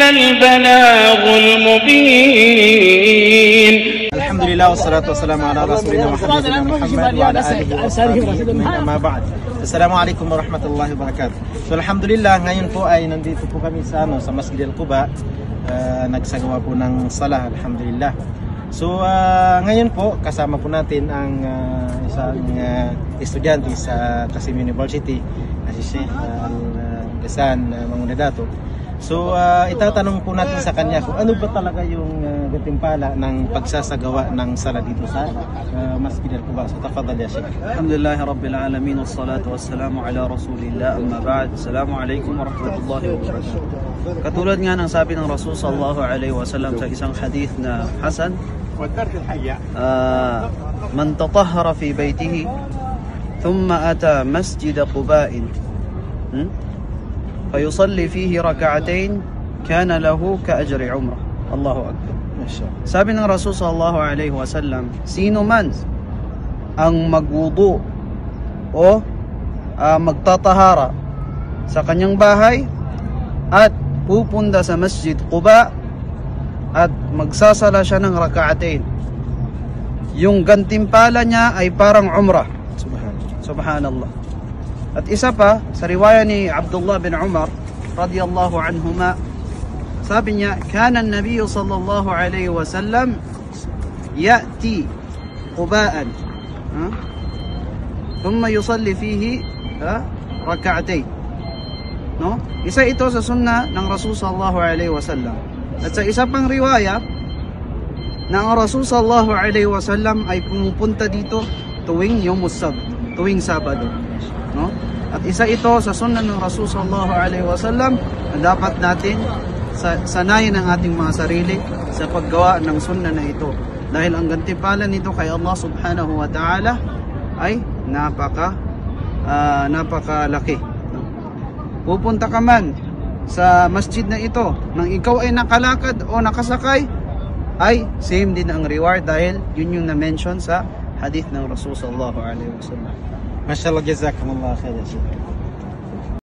البلاغ المبين. الحمد لله والصلاة والسلام على رسولنا محمد وعلى آله وصحبه أما بعد. Assalamualaikum warahmatullahi wabarakatuh. So alhamdulillah, ngayon po ay nandito po kami sa Masjid Al-Quba. Nagsagawa po ng salah, alhamdulillah. So ngayon po kasama po natin ang isang estudyante sa Qasim University, si Sheikh Al-Gasan Mangunadato. So itatanong po natin sa kanya kung ano ba talaga yung gantimpala ng pagsasagawa ng sala dito sa Masjid Al-Quba. So tafadhal ya Sheikh. Alhamdulillah Rabbil Alamin, wassalatu wassalamu ala Rasulillah, amma ba'd. Assalamualaikum warahmatullahi wabarakatuh. Katulad nga ng sabi ng Rasul sallallahu alaihi wasallam sa isang hadith na hasan, man tatahhara fi baytihi thumma ata masjid Quba'in فيصلي فيه ركعتين كان له كأجر عمره. Allahu Akbar. Sabi ng Rasul sallallahu alaihi wasallam, sino man ang magwudu o magtatahara sa kanyang bahay at pupunta sa Masjid Quba at magsasala siya ng raka'atain, yung gantimpala niya ay parang umrah. Subhanallah. At isa pa, sa riwaya ni Abdullah bin Umar radiyallahu anhuma, sabi niya, kana an-nabiy sallallahu alayhi wa sallam ya'ti Quba'an thumma yusalli fihi rak'atayn. No? Isa ito sa sunna ng Rasul sallallahu alayhi wa sallam. At sa isa pang riwaya na ang Rasul sallallahu alayhi wa sallam ay pumupunta dito tuwing Yawmus Sabt, tuwing Sabado. No? At isa ito sa sunna ng Rasul sallallahu alaihi wasallam na dapat natin sanayin ang ating mga sarili sa paggawa ng sunna na ito, dahil ang gantimpala nito kay Allah subhanahu wa ta'ala ay napakalaki. Pupunta ka man sa masjid na ito nang ikaw ay nakalakad o nakasakay, ay same din ang reward, dahil yun yung na-mention sa hadith ng Rasul sallallahu alaihi wasallam. Mashallah, jazakumullah khair ya Sheikh.